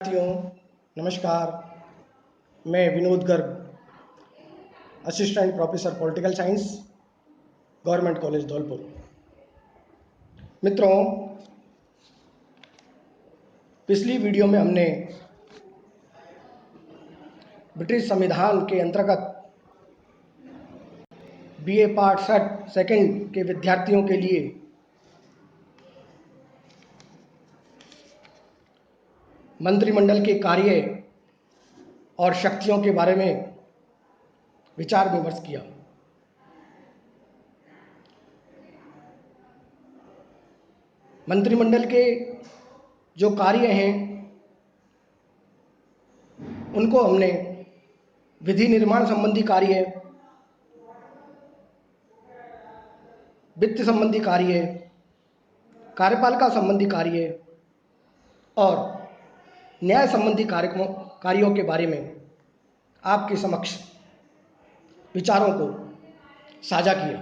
साथियों नमस्कार। मैं Vinod Garg, assistant professor political science, government college Dholpur. मित्रों, पिछली वीडियो में हमने ब्रिटिश संविधान के अंतर्गत बीए पार्ट सेकंड के विद्यार्थियों के लिए मंत्रिमंडल के कार्य और शक्तियों के बारे में विचार विमर्श किया। मंत्रिमंडल के जो कार्य हैं उनको हमने विधि निर्माण संबंधी कार्य, वित्त संबंधी कार्य, कार्यपालिका संबंधी कार्य और न्याय संबंधी कार्यों के बारे में आपके समक्ष विचारों को साझा किया।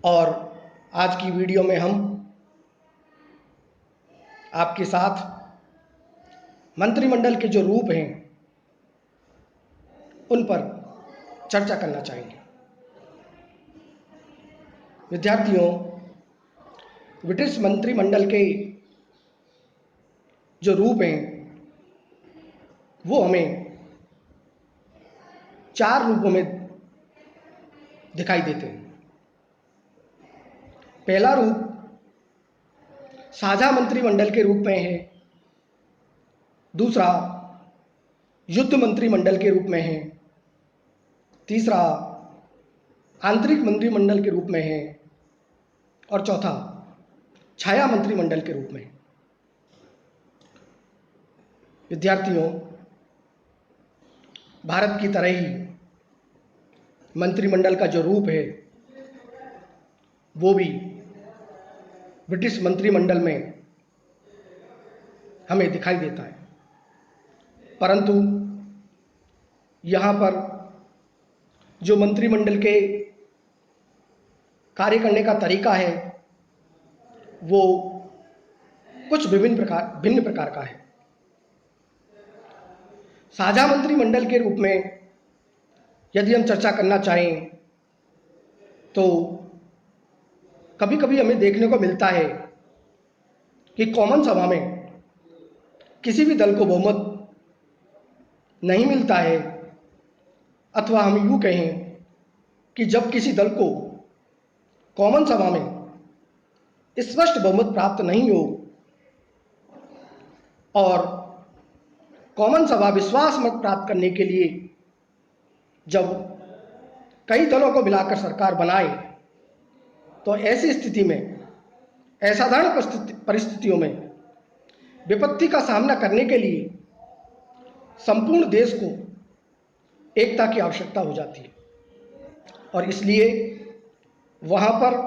और आज की वीडियो में हम आपके साथ मंत्रिमंडल के जो रूप हैं उन पर चर्चा करना चाहेंगे। विद्यार्थियों, ब्रिटिश मंत्रिमंडल के जो रूप हैं वो हमें 4 रूपों में दिखाई देते हैं। पहला रूप साझा मंत्रिमंडल के रूप में है, दूसरा युद्ध मंत्रिमंडल के रूप में है, तीसरा आंतरिक मंत्रिमंडल के रूप में है और चौथा छाया मंत्रिमंडल के रूप में। विद्यार्थियों, भारत की तरह ही मंत्रिमंडल का जो रूप है वो भी ब्रिटिश मंत्रिमंडल में हमें दिखाई देता है, परंतु यहाँ पर जो मंत्रिमंडल के कार्य करने का तरीका है वो कुछ भिन्न प्रकार का है। साझा मंत्रिमंडल के रूप में यदि हम चर्चा करना चाहें तो कभी कभी हमें देखने को मिलता है कि कॉमन सभा में किसी भी दल को बहुमत नहीं मिलता है, अथवा हम यूँ कहें कि जब किसी दल को कॉमन सभा में स्पष्ट बहुमत प्राप्त नहीं हो और कॉमन सभा विश्वास मत प्राप्त करने के लिए जब कई दलों को मिलाकर सरकार बनाए, तो ऐसी स्थिति में, असाधारण परिस्थितियों में विपत्ति का सामना करने के लिए संपूर्ण देश को एकता की आवश्यकता हो जाती है। और इसलिए वहाँ पर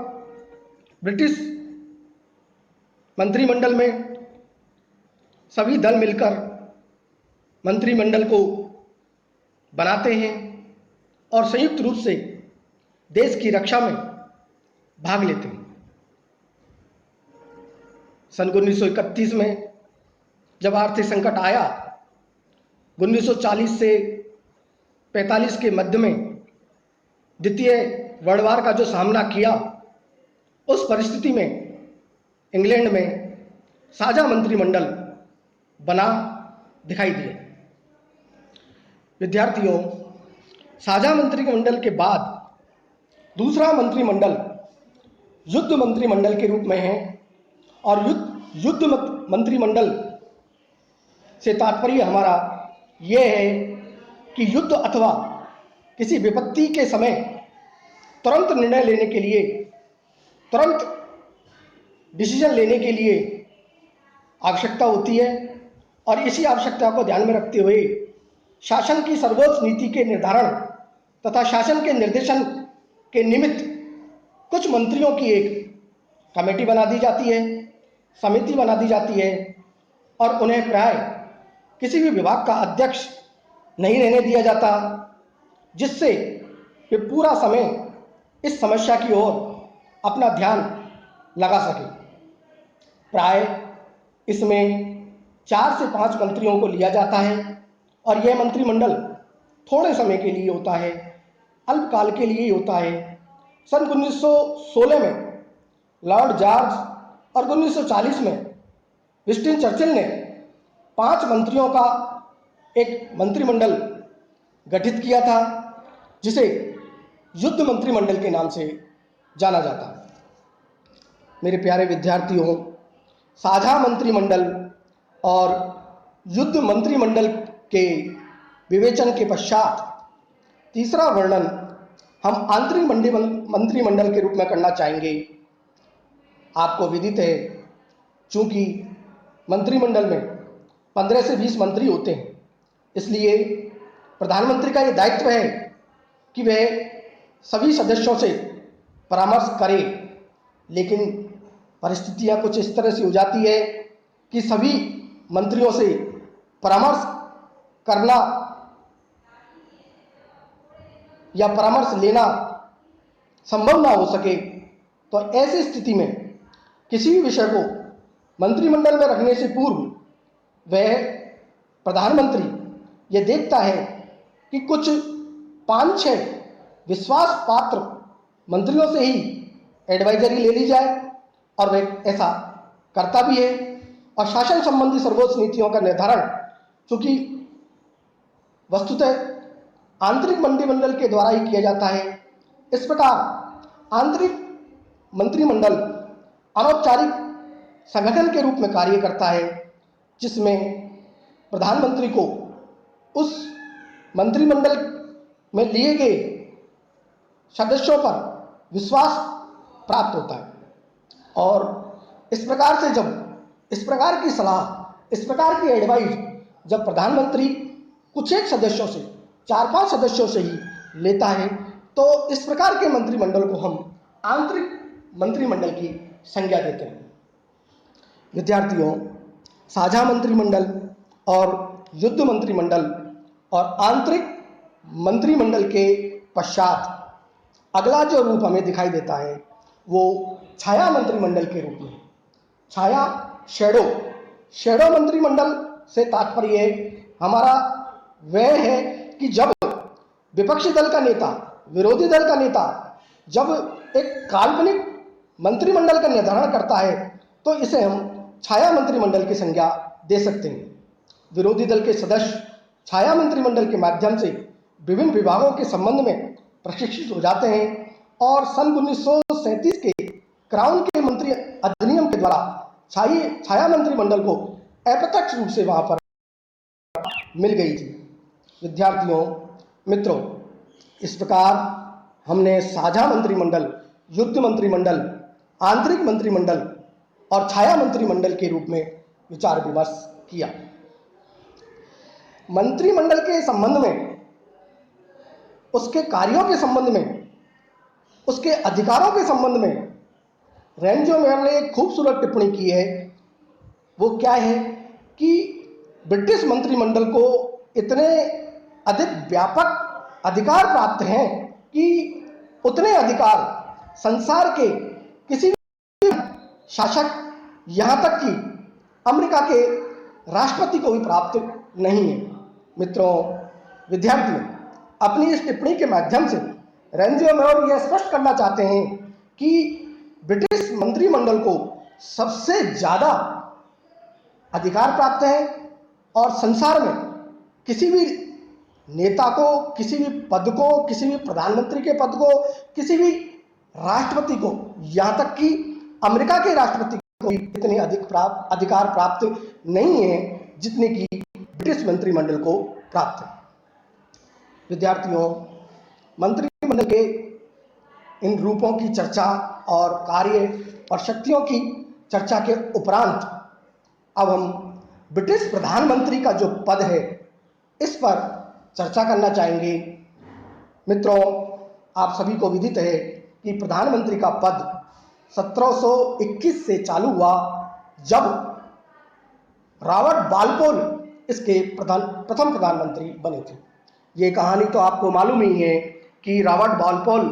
ब्रिटिश मंत्रिमंडल में सभी दल मिलकर मंत्रिमंडल को बनाते हैं और संयुक्त रूप से देश की रक्षा में भाग लेते हैं। सन 1931 में जब आर्थिक संकट आया, 1940 से 45 के मध्य में द्वितीय वर्ल्ड वार का जो सामना किया, उस परिस्थिति में इंग्लैंड में साझा मंत्रिमंडल बना दिखाई दिया। विद्यार्थियों, साझा मंत्रिमंडल के बाद दूसरा मंत्रिमंडल युद्ध मंत्रिमंडल के रूप में है। और युद्ध मंत्रिमंडल से तात्पर्य हमारा यह है कि युद्ध अथवा किसी विपत्ति के समय तुरंत निर्णय लेने के लिए, तुरंत डिसीजन लेने के लिए आवश्यकता होती है। और इसी आवश्यकता को ध्यान में रखते हुए शासन की सर्वोच्च नीति के निर्धारण तथा शासन के निर्देशन के निमित्त कुछ मंत्रियों की एक कमेटी बना दी जाती है, समिति बना दी जाती है और उन्हें प्राय किसी भी विभाग का अध्यक्ष नहीं रहने दिया जाता, जिससे वे पूरा समय इस समस्या की ओर अपना ध्यान लगा सके। प्राय इसमें 4 से 5 मंत्रियों को लिया जाता है और यह मंत्रिमंडल थोड़े समय के लिए होता है, अल्पकाल के लिए ही होता है। सन 1916 में लॉर्ड जॉर्ज और 1940 में विंस्टन चर्चिल ने 5 मंत्रियों का एक मंत्रिमंडल गठित किया था, जिसे युद्ध मंत्रिमंडल के नाम से जाना जाता है। मेरे प्यारे विद्यार्थियों, साझा मंत्रिमंडल और युद्ध मंत्रिमंडल के विवेचन के पश्चात तीसरा वर्णन हम आंतरिक मंत्रिमंडल के रूप में करना चाहेंगे। आपको विदित है, चूंकि मंत्रिमंडल में 15 से 20 मंत्री होते हैं, इसलिए प्रधानमंत्री का ये दायित्व है कि वह सभी सदस्यों से परामर्श करे। लेकिन परिस्थितियां कुछ इस तरह से हो जाती है कि सभी मंत्रियों से परामर्श करना या परामर्श लेना संभव ना हो सके, तो ऐसी स्थिति में किसी भी विषय को मंत्रिमंडल में रखने से पूर्व वह प्रधानमंत्री यह देखता है कि कुछ 5-6 विश्वास पात्र मंत्रियों से ही एडवाइजरी ले ली जाए, और वह ऐसा करता भी है। और शासन संबंधी सर्वोच्च नीतियों का निर्धारण चूंकि वस्तुतः आंतरिक मंत्रिमंडल के द्वारा ही किया जाता है, इस प्रकार आंतरिक मंत्रिमंडल अनौपचारिक संगठन के रूप में कार्य करता है, जिसमें प्रधानमंत्री को उस मंत्रिमंडल में लिए गए सदस्यों पर विश्वास प्राप्त होता है। और इस प्रकार से जब इस प्रकार की सलाह, इस प्रकार की एडवाइस जब प्रधानमंत्री कुछ एक सदस्यों से, 4-5 सदस्यों से ही लेता है, तो इस प्रकार के मंत्रिमंडल को हम आंतरिक मंत्रिमंडल की संज्ञा देते हैं। विद्यार्थियों, साझा मंत्रिमंडल और युद्ध मंत्रिमंडल और आंतरिक मंत्रिमंडल के पश्चात अगला जो रूप हमें दिखाई देता है वो छाया मंत्रिमंडल के रूप में। छाया, शैडो मंत्रिमंडल से तात्पर्य हमारा वह है कि जब विपक्षी दल का नेता, विरोधी दल का नेता जब एक काल्पनिक मंत्रिमंडल का निर्धारण करता है, तो इसे हम छाया मंत्रिमंडल की संज्ञा दे सकते हैं। विरोधी दल के सदस्य छाया मंत्रिमंडल के माध्यम से विभिन्न विभागों के संबंध में प्रशिक्षित हो जाते हैं और सन 1937 के क्राउन के मंत्री अधिनियम के द्वारा छाया मंत्रिमंडल को अप्रत्यक्ष रूप से वहां पर मिल गई थी। विद्यार्थियों, मित्रों, इस प्रकार हमने साझा मंत्रिमंडल, युद्ध मंत्रिमंडल, आंतरिक मंत्रिमंडल और छाया मंत्रिमंडल के रूप में विचार विमर्श किया। मंत्रिमंडल के संबंध में, उसके कार्यों के संबंध में, उसके अधिकारों के संबंध में रेंजो मेयर ने एक खूबसूरत टिप्पणी की है। वो क्या है कि ब्रिटिश मंत्रिमंडल को इतने अधिक व्यापक अधिकार प्राप्त हैं कि उतने अधिकार संसार के किसी भी शासक, यहाँ तक कि अमेरिका के राष्ट्रपति को भी प्राप्त नहीं है। मित्रों, विद्यार्थियों, अपनी इस टिप्पणी के माध्यम से रेंजो मेयर यह स्पष्ट करना चाहते हैं कि ब्रिटिश मंत्रिमंडल को सबसे ज्यादा अधिकार प्राप्त है और संसार में किसी भी नेता को, किसी भी पद को, किसी भी प्रधानमंत्री के पद को, किसी भी राष्ट्रपति को, यहाँ तक कि अमेरिका के राष्ट्रपति को इतने अधिकार प्राप्त नहीं है जितने कि ब्रिटिश मंत्रिमंडल को प्राप्त है। विद्यार्थियों, मंत्रिमंडल के इन रूपों की चर्चा और कार्य और शक्तियों की चर्चा के उपरांत अब हम ब्रिटिश प्रधानमंत्री का जो पद है इस पर चर्चा करना चाहेंगे। मित्रों, आप सभी को विदित है कि प्रधानमंत्री का पद 1721 से चालू हुआ, जब रॉबर्ट बालपोल इसके प्रथम प्रधानमंत्री बने थे। ये कहानी तो आपको मालूम ही है कि रॉबर्ट बालपोल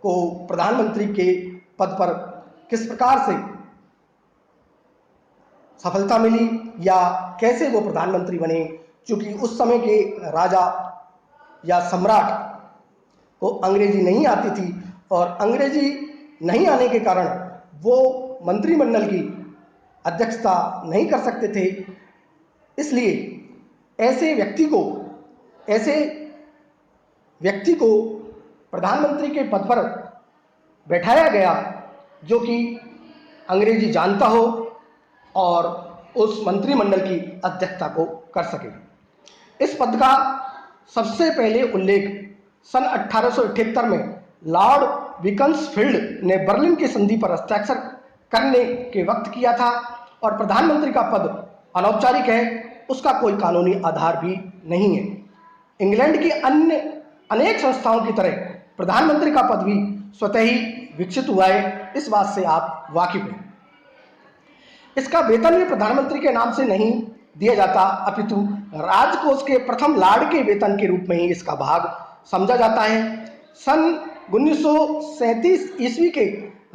को प्रधानमंत्री के पद पर किस प्रकार से सफलता मिली या कैसे वो प्रधानमंत्री बने, क्योंकि उस समय के राजा या सम्राट को अंग्रेजी नहीं आती थी और अंग्रेजी नहीं आने के कारण वो मंत्रिमंडल की अध्यक्षता नहीं कर सकते थे। इसलिए ऐसे व्यक्ति को प्रधानमंत्री के पद पर बैठाया गया जो कि अंग्रेजी जानता हो और उस मंत्रिमंडल की अध्यक्षता को कर सके। इस पद का सबसे पहले उल्लेख सन 1878 में लॉर्ड बीकंसफील्ड ने बर्लिन की संधि पर हस्ताक्षर करने के वक्त किया था और प्रधानमंत्री का पद अनौपचारिक है, उसका कोई कानूनी आधार भी नहीं है। इंग्लैंड की अन्य अनेक संस्थाओं की तरह प्रधानमंत्री का पद भी स्वतः ही विकसित हुआ है, इस बात से आप वाकिफ हैं। इसका वेतन भी प्रधानमंत्री के नाम से नहीं दिया जाता, अपितु राजकोष के प्रथम लॉर्ड के वेतन के रूप में ही इसका भाग समझा जाता है। सन 1937 ईस्वी के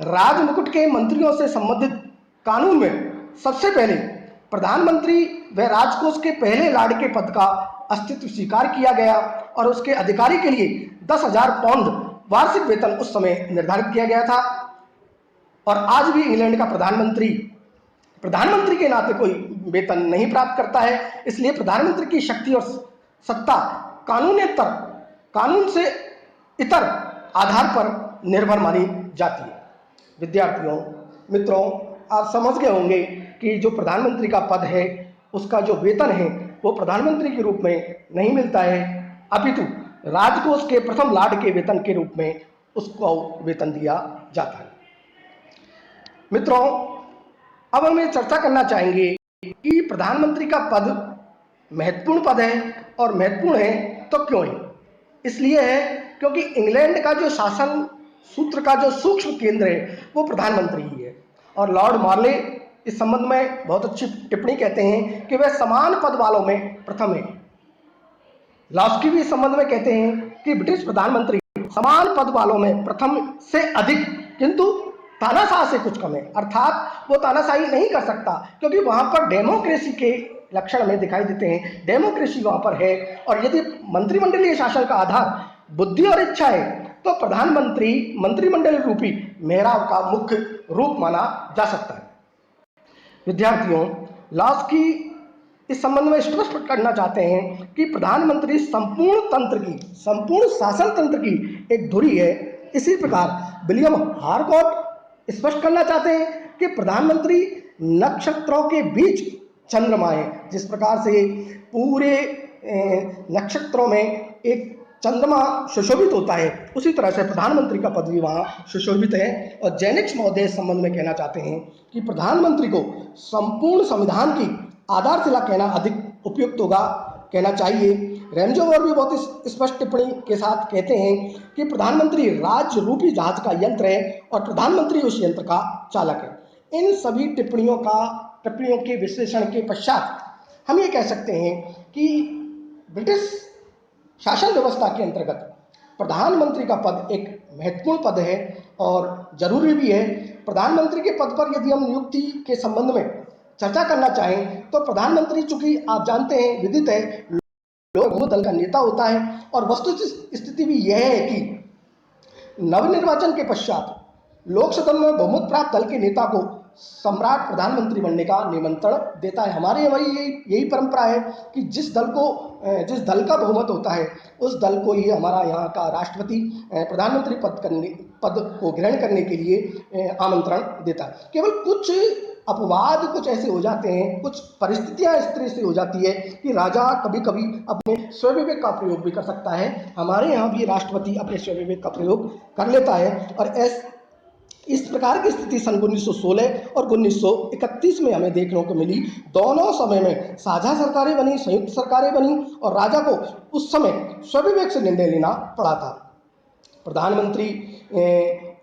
राजमुकुट के मंत्रियों से संबंधित कानून में सबसे पहले प्रधानमंत्री व राजकोष के पहले लॉर्ड के पद का अस्तित्व स्वीकार किया गया और उसके अधिकारी के लिए 10,000 पाउंड वार्षिक वेतन उस समय निर्धारित किया गया था। और आज भी इंग्लैंड का प्रधानमंत्री के नाते कोई वेतन नहीं प्राप्त करता है, इसलिए प्रधानमंत्री की शक्ति और सत्ता कानून से इतर आधार पर निर्भर मानी जाती है। विद्यार्थियों, मित्रों, आप समझ गए होंगे कि जो प्रधानमंत्री का पद है उसका जो वेतन है वो प्रधानमंत्री के रूप में नहीं मिलता है, अपितु राजकोष के प्रथम लॉर्ड के वेतन के रूप में उसको वेतन दिया जाता है। मित्रों, अब हम ये चर्चा करना चाहेंगे कि प्रधानमंत्री का पद महत्वपूर्ण पद है और महत्वपूर्ण है तो क्यों है। इसलिए है क्योंकि इंग्लैंड का जो शासन सूत्र का जो सूक्ष्म केंद्र है वो प्रधानमंत्री ही है। और लॉर्ड मॉर्ले इस संबंध में बहुत अच्छी टिप्पणी कहते हैं कि वह समान पद वालों में प्रथम है। लॉस्की भी इस संबंध में कहते हैं कि ब्रिटिश प्रधानमंत्री समान पद वालों में प्रथम से अधिक किंतु तानाशाह से कुछ कम है, अर्थात वो तानाशाही नहीं कर सकता क्योंकि वहां पर डेमोक्रेसी के लक्षण में दिखाई देते हैं, डेमोक्रेसी वहां पर है। और यदि मंत्रिमंडलीय शासन का आधार बुद्धि और इच्छा है तो प्रधानमंत्री मंत्रिमंडल रूपी मेहराब का मुख्य रूप माना जा सकता है। विद्यार्थियों, लॉस्की इस संबंध में स्पष्ट करना चाहते हैं कि प्रधानमंत्री संपूर्ण शासन तंत्र की एक धुरी है। इसी प्रकार विलियम हारकॉट स्पष्ट करना चाहते हैं कि प्रधानमंत्री नक्षत्रों के बीच चंद्रमा है। जिस प्रकार से पूरे नक्षत्रों में एक चंद्रमा सुशोभित होता है, उसी तरह से प्रधानमंत्री का पद भी वहाँ सुशोभित है। और जेनिक्स महोदय इस संबंध में कहना चाहते हैं कि प्रधानमंत्री को संपूर्ण संविधान की आधारशिला कहना अधिक उपयुक्त होगा, कहना चाहिए। रेमजोवर भी बहुत स्पष्ट टिप्पणी के साथ कहते हैं कि प्रधानमंत्री राज्य रूपी जहाज का यंत्र है और प्रधानमंत्री उस यंत्र का चालक है। इन सभी टिप्पणियों के विश्लेषण के पश्चात हम ये कह सकते हैं कि ब्रिटिश शासन व्यवस्था के अंतर्गत प्रधानमंत्री का पद एक महत्वपूर्ण पद है और जरूरी भी है। प्रधानमंत्री के पद पर यदि हम नियुक्ति के संबंध में चर्चा करना चाहें तो प्रधानमंत्री, चूंकि आप जानते हैं, विदित है, लोकसभा दल का नेता होता है और वस्तुतः स्थिति भी यह है कि नवनिर्वाचन के पश्चात लोकसभा में बहुमत प्राप्त दल के नेता को सम्राट प्रधानमंत्री बनने का निमंत्रण देता है। हमारे यहाँ यही परंपरा है कि जिस दल का बहुमत होता है उस दल को ही हमारा यहाँ का राष्ट्रपति प्रधानमंत्री पद को ग्रहण करने के लिए आमंत्रण देता है। केवल कुछ अपवाद कुछ ऐसे हो जाते हैं, कुछ परिस्थितियां इस तरह से हो जाती है कि राजा कभी कभी अपने स्वविवेक का प्रयोग भी कर सकता है। हमारे यहाँ भी राष्ट्रपति अपने स्वविवेक का प्रयोग कर लेता है और इस प्रकार की स्थिति सन 1916 और 1931 में हमें देखने को मिली। दोनों समय में साझा सरकारें बनी, संयुक्त सरकारें बनी और राजा को उस समय स्वविवेक से निर्णय लेना पड़ा था। प्रधानमंत्री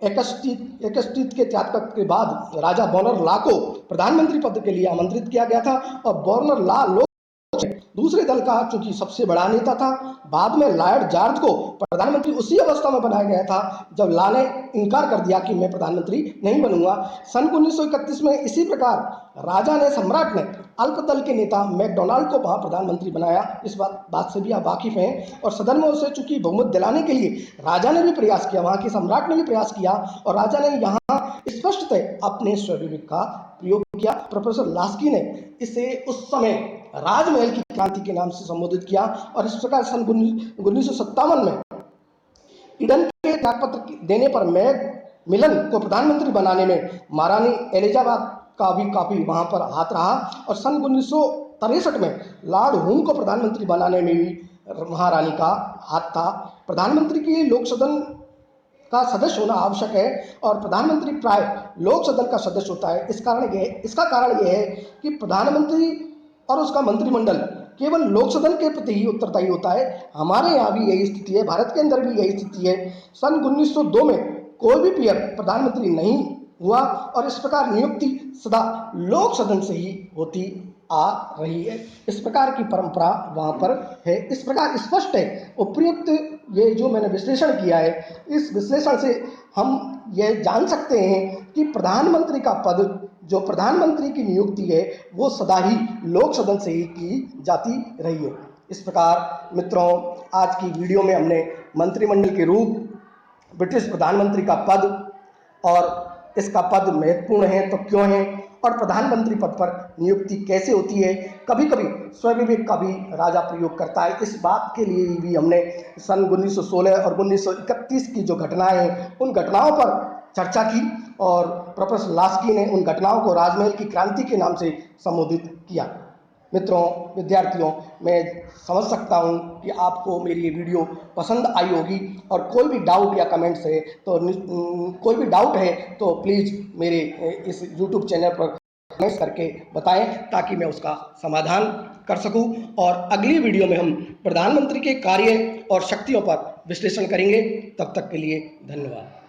एकस्ट्रीट के त्याग के बाद राजा बर्नर लॉ को प्रधानमंत्री पद के लिए आमंत्रित किया गया था और बर्नर लॉ दूसरे दल का चूंकि सबसे बड़ा नेता था। बाद में लॉर्ड जॉर्ज को प्रधानमंत्री उसी अवस्था में बनाया गया था जब लॉ ने इनकार कर दिया कि मैं प्रधानमंत्री नहीं बनूंगा। सन 1931 में इसी प्रकार राजा ने, सम्राट ने अल्प दल के नेता मैकडोनाल्ड को वहां प्रधानमंत्री बनाया। इस बात से भी आप वाकिफ हैं। और सदन में उसे चूंकि बहुमत दिलाने के लिए राजा ने भी प्रयास किया, वहां के सम्राट ने भी प्रयास किया और राजा ने यहाँ स्पष्टतः अपने स्वविवेक का प्रयोग किया। प्रोफेसर लास्की ने इसे उस समय राजमहल की क्रांति के नाम से संबोधित किया और इस प्रकार सन 1957 में ईडन के त्यागपत्र देने पर मैकमिलन को प्रधानमंत्री बनाने में महारानी एलिजाबेथ का भी काफी वहां पर हाथ रहा और सन 1963 में लॉर्ड होम को प्रधानमंत्री बनाने में भी महारानी का हाथ था। प्रधानमंत्री के लिए लोक सदन का सदस्य होना आवश्यक है और प्रधानमंत्री प्राय लोक सदन का सदस्य होता है। इसका कारण यह है कि प्रधानमंत्री और उसका मंत्रिमंडल केवल लोक सदन के प्रति ही उत्तरदायी होता है। हमारे यहाँ भी यही स्थिति है, भारत के अंदर भी यही स्थिति है। सन 1902 में कोई भी पीएम प्रधानमंत्री नहीं हुआ और इस प्रकार नियुक्ति सदा लोक सदन से ही होती आ रही है। इस प्रकार की परंपरा वहां पर है। इस प्रकार स्पष्ट है। उपयुक्त ये जो मैंने विश्लेषण किया है, इस विश्लेषण से हम ये जान सकते हैं कि प्रधानमंत्री का पद, जो प्रधानमंत्री की नियुक्ति है, वो सदा ही लोक सदन से ही की जाती रही है। इस प्रकार मित्रों, आज की वीडियो में हमने मंत्रिमंडल के रूप, ब्रिटिश प्रधानमंत्री का पद और इसका पद महत्वपूर्ण है तो क्यों है, और प्रधानमंत्री पद पर नियुक्ति कैसे होती है, कभी कभी स्वविवेक का भी राजा प्रयोग करता है, इस बात के लिए भी हमने सन 1916 और 1931 की जो घटनाएं हैं उन घटनाओं पर चर्चा की और प्रोफेसर लास्की ने उन घटनाओं को राजमहल की क्रांति के नाम से संबोधित किया। मित्रों, विद्यार्थियों, मैं समझ सकता हूं कि आपको मेरी ये वीडियो पसंद आई होगी और कोई भी डाउट या कमेंट्स है तो कोई भी डाउट है तो प्लीज़ मेरे इस YouTube चैनल पर कमेंट्स करके बताएं ताकि मैं उसका समाधान कर सकूं और अगली वीडियो में हम प्रधानमंत्री के कार्य और शक्तियों पर विश्लेषण करेंगे। तब तक के लिए धन्यवाद।